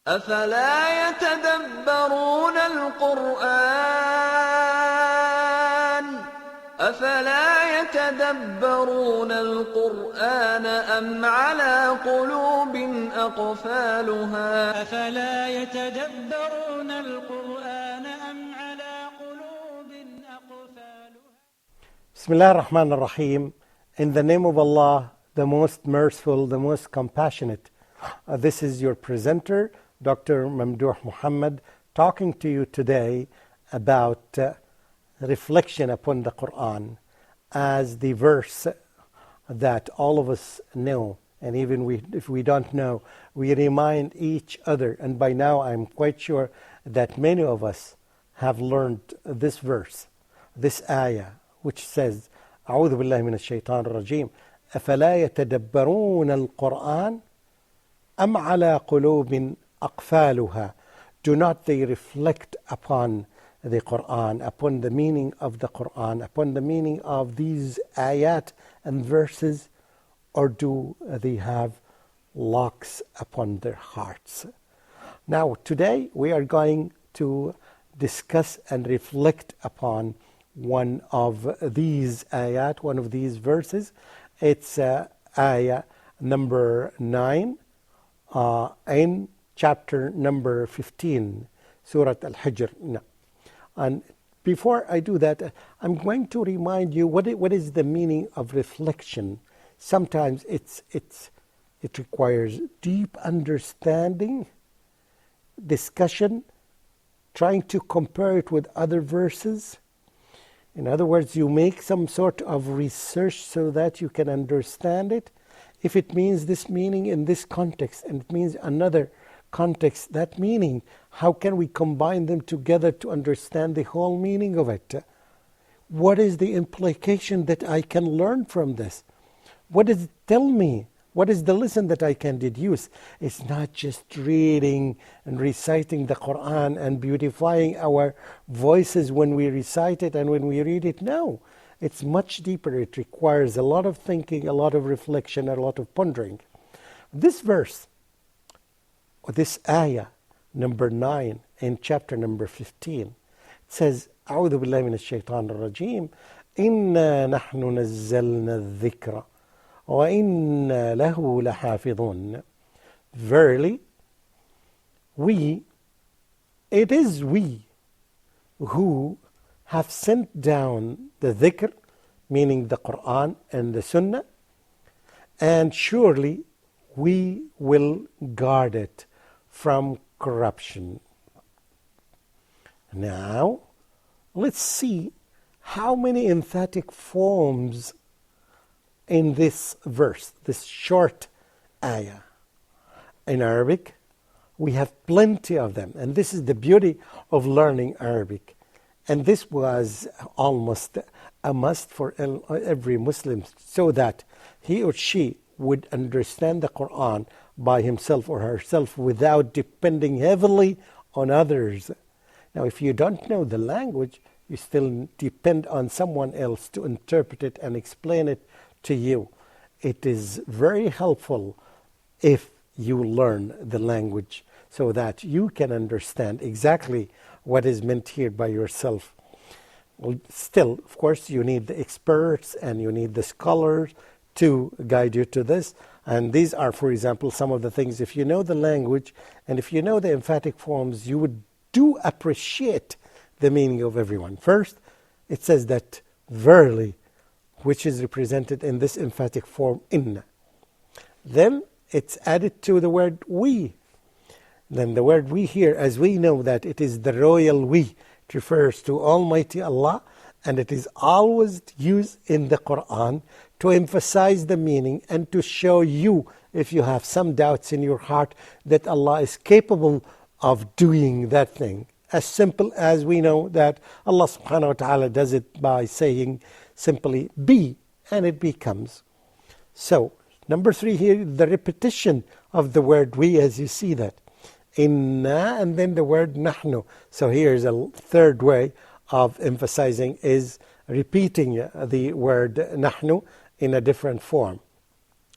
أفلا يتدبرون القرآن أم على قلوب أقفالها أفلا يتدبرون القرآن أم على قلوب أقفالها. Bismillah ar-Rahman ar-Rahim. In the name of Allah, the most merciful, the most compassionate. This is your presenter, Dr. Mamdouh Mohamed, talking to you today about reflection upon the Quran as the verse that all of us know. And even if we don't know, we remind each other. And by now, I'm quite sure that many of us have learned this verse, this ayah, which says, أعوذ بالله من الشيطان الرجيم أفلا يتدبرون القرآن أم على قلوب أقفالها. Do not they reflect upon the Quran, upon the meaning of the Quran, upon the meaning of these ayat and verses, or do they have locks upon their hearts? Now, today we are going to discuss and reflect upon one of these ayat, one of these verses. It's ayah number 9 in chapter number 15, Surah Al-Hijr. No. And before I do that, I'm going to remind you what is the meaning of reflection. Sometimes it requires deep understanding, discussion, trying to compare it with other verses. In other words, you make some sort of research so that you can understand it. If it means this meaning in this context and it means another context, that meaning, how can we combine them together to understand the whole meaning of it? What is the implication that I can learn from this? What does it tell me? What is the lesson that I can deduce? It's not just reading and reciting the Quran and beautifying our voices when we recite it and when we read it. No, it's much deeper. It requires a lot of thinking, a lot of reflection, a lot of pondering. This verse, or this ayah, number 9 in chapter number 15, it says, أعوذ بالله من الشيطان الرجيم إنا نحن نزلنا الذكر وَإِنَّا لَهُ لَحَافِظُونَ. Verily, it is we who have sent down the dhikr, meaning the Quran and the Sunnah, and surely we will guard it from corruption. Now, let's see how many emphatic forms in this verse, this short ayah. In Arabic, we have plenty of them. And this is the beauty of learning Arabic. And this was almost a must for every Muslim, so that he or she would understand the Quran by himself or herself without depending heavily on others. Now, if you don't know the language, you still depend on someone else to interpret it and explain it to you. It is very helpful if you learn the language so that you can understand exactly what is meant here by yourself. Well, still, of course, you need the experts and you need the scholars to guide you to this. And these are, for example, some of the things. If you know the language and if you know the emphatic forms, you would do appreciate the meaning of everyone. First, it says that verily, which is represented in this emphatic form, inna. Then it's added to the word we. Then the word we here, as we know that it is the royal we, it refers to Almighty Allah, and it is always used in the Quran to emphasize the meaning and to show you, if you have some doubts in your heart, that Allah is capable of doing that thing. As simple as we know that Allah subhanahu wa ta'ala does it by saying simply be, and it becomes. So, number 3 here, the repetition of the word we, as you see that. Inna, and then the word nahnu. So here's a third way of emphasizing, is repeating the word nahnu in a different form.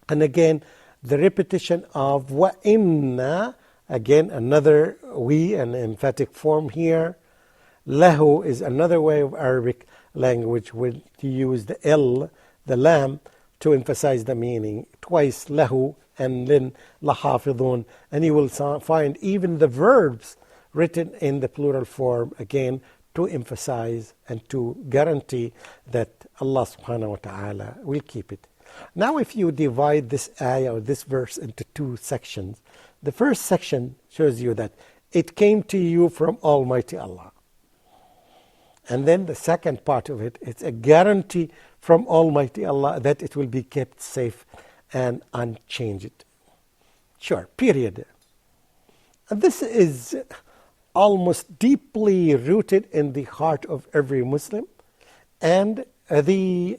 And again, the repetition of wa inna Again, another we, an emphatic form here. Lahu is another way of Arabic language where you use the L, the lam, to emphasize the meaning. Twice lahu and then lahafidun. And you will find even the verbs written in the plural form, again, to emphasize and to guarantee that Allah subhanahu wa ta'ala will keep it. Now if you divide this ayah or this verse into two sections, the first section shows you that it came to you from Almighty Allah. And then the second part of it, it's a guarantee from Almighty Allah that it will be kept safe and unchanged. Sure, period. And this is almost deeply rooted in the heart of every Muslim, and the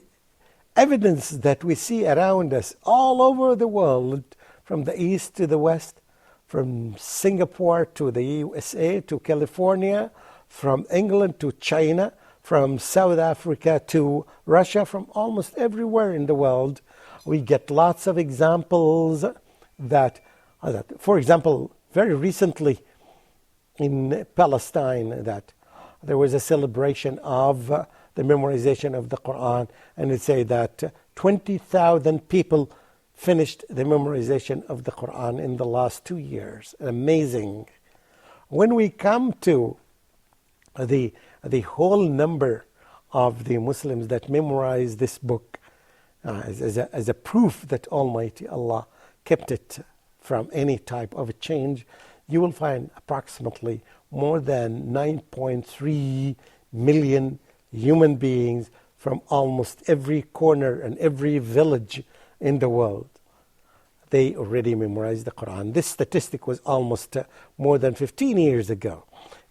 evidence that we see around us all over the world, from the east to the west, from Singapore to the USA to California, from England to China, from South Africa to Russia, from almost everywhere in the world, we get lots of examples that, for example, very recently in Palestine, that there was a celebration of the memorization of the Quran, and it said that 20,000 people finished the memorization of the Quran in the last 2 years. Amazing. When we come to the whole number of the Muslims that memorize this book as a proof that Almighty Allah kept it from any type of change, you will find approximately more than 9.3 million human beings from almost every corner and every village in the world. They already memorized the Quran. This statistic was almost more than 15 years ago.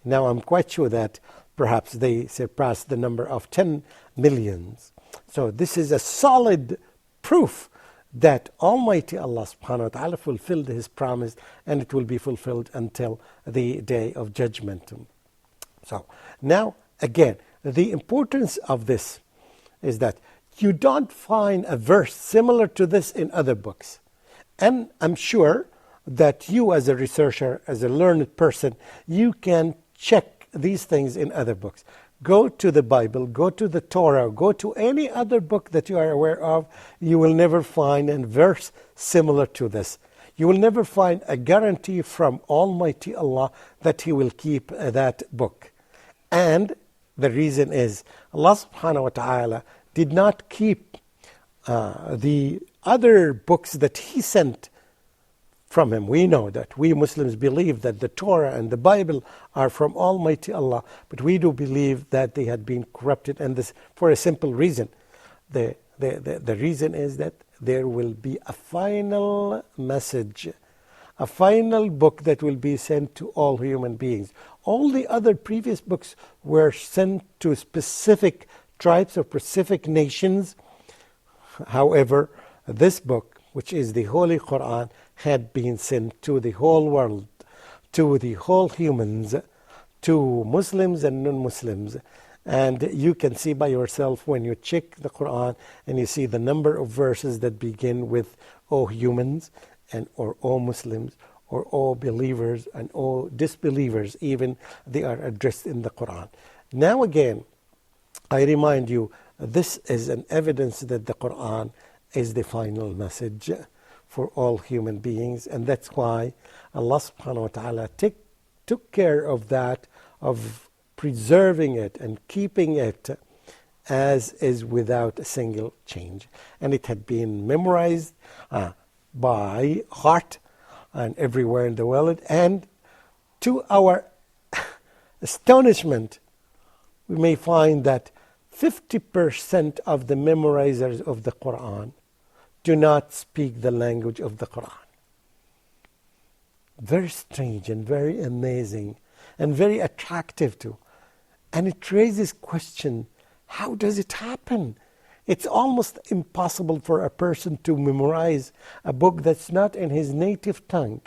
Now I'm quite sure that perhaps they surpassed the number of 10 millions. So this is a solid proof that Almighty Allah subhanahu wa ta'ala fulfilled His promise, and it will be fulfilled until the day of judgment. So now again, the importance of this is that you don't find a verse similar to this in other books. And I'm sure that you as a researcher, as a learned person, you can check these things in other books. Go to the Bible, go to the Torah, go to any other book that you are aware of. You will never find a verse similar to this. You will never find a guarantee from Almighty Allah that He will keep that book. And the reason is Allah subhanahu wa ta'ala did not keep the other books that He sent from Him. We know that. We Muslims believe that the Torah and the Bible are from Almighty Allah, but we do believe that they had been corrupted, and this for a simple reason. The reason is that there will be a final message, a final book that will be sent to all human beings. All the other previous books were sent to specific tribes or specific nations. However, this book, which is the Holy Quran, had been sent to the whole world, to the whole humans, to Muslims and non-Muslims. And you can see by yourself when you check the Quran and you see the number of verses that begin with "O humans," and or "O Muslims," or "O believers," and "O disbelievers," even they are addressed in the Quran. Now again, I remind you, this is an evidence that the Quran is the final message for all human beings, and that's why Allah subhanahu wa ta'ala took care of that, of preserving it and keeping it as is without a single change. And it had been memorized by heart and everywhere in the world, and to our astonishment, we may find that 50% of the memorizers of the Quran do not speak the language of the Quran. Very strange and very amazing and very attractive too. And it raises question, how does it happen? It's almost impossible for a person to memorize a book that's not in his native tongue.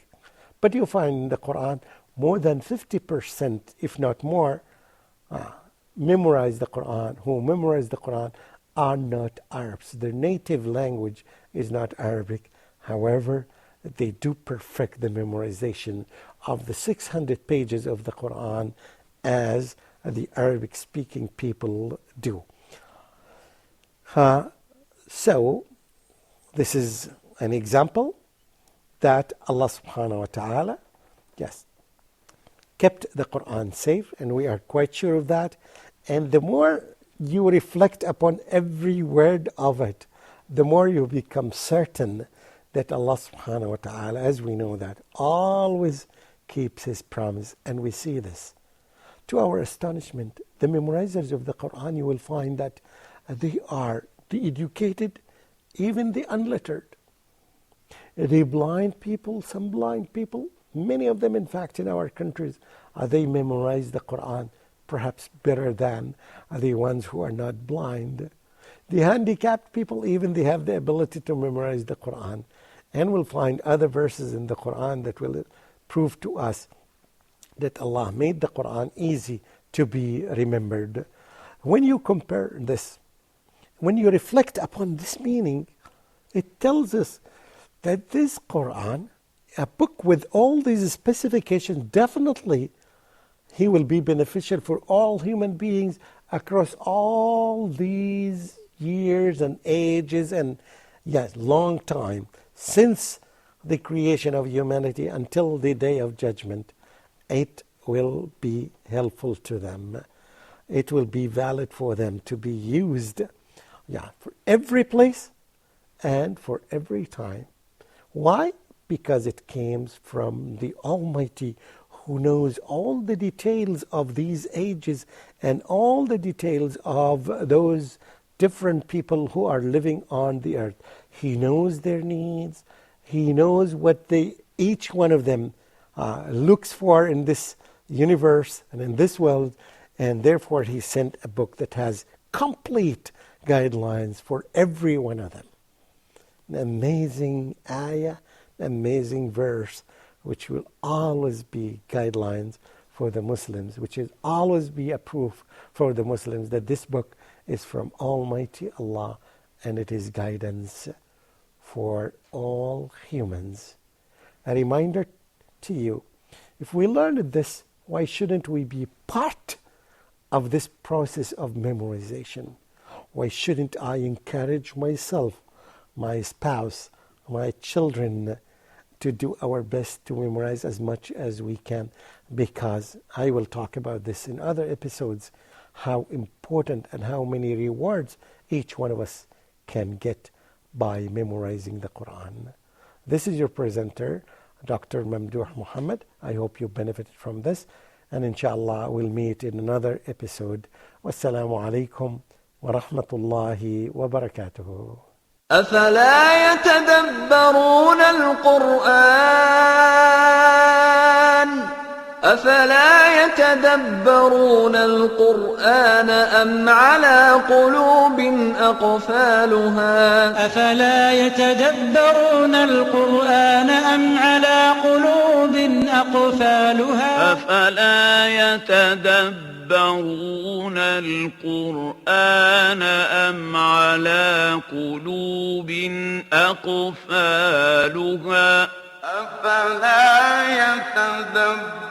But you find in the Quran more than 50%, if not more, memorize the Quran, who memorize the Quran are not Arabs. Their native language is not Arabic. However, they do perfect the memorization of the 600 pages of the Quran as the Arabic-speaking people do. So, this is an example that Allah subhanahu wa ta'ala, yes, kept the Quran safe, and we are quite sure of that. And the more you reflect upon every word of it, the more you become certain that Allah subhanahu wa ta'ala, as we know that, always keeps His promise. And we see this. To our astonishment, the memorizers of the Quran, you will find that they are the educated, even the unlettered. The blind people, some blind people, many of them in fact in our countries, they memorize the Quran perhaps better than the ones who are not blind. The handicapped people, even they have the ability to memorize the Quran. And we'll find other verses in the Quran that will prove to us that Allah made the Quran easy to be remembered. When you compare this, when you reflect upon this meaning, it tells us that this Quran, a book with all these specifications, definitely He will be beneficial for all human beings across all these years and ages and, yes, long time, since the creation of humanity until the day of judgment. It will be helpful to them. It will be valid for them to be used, for every place and for every time. Why? Because it came from the Almighty, who knows all the details of these ages and all the details of those different people who are living on the earth. He knows their needs. He knows what each one of them looks for in this universe and in this world, and therefore He sent a book that has complete guidelines for every one of them. An amazing ayah, amazing verse, which will always be guidelines for the Muslims, which will always be a proof for the Muslims that this book is from Almighty Allah and it is guidance for all humans. A reminder to you, if we learned this, why shouldn't we be part of this process of memorization? Why shouldn't I encourage myself, my spouse, my children, to do our best to memorize as much as we can? Because I will talk about this in other episodes, how important and how many rewards each one of us can get by memorizing the Quran. This is your presenter, Dr. Mamdouh Mohamed. I hope you benefited from this, and inshallah we'll meet in another episode. Wassalamu alaikum wa rahmatullahi wa barakatuhu. أفلا يتدبرون القرآن أم على قلوب أقفالها أفلا يتدبرون القرآن أم على قلوب أقفالها أفلا يتدبرون القرآن أم على قلوب أقفالها أفلا يتدبرون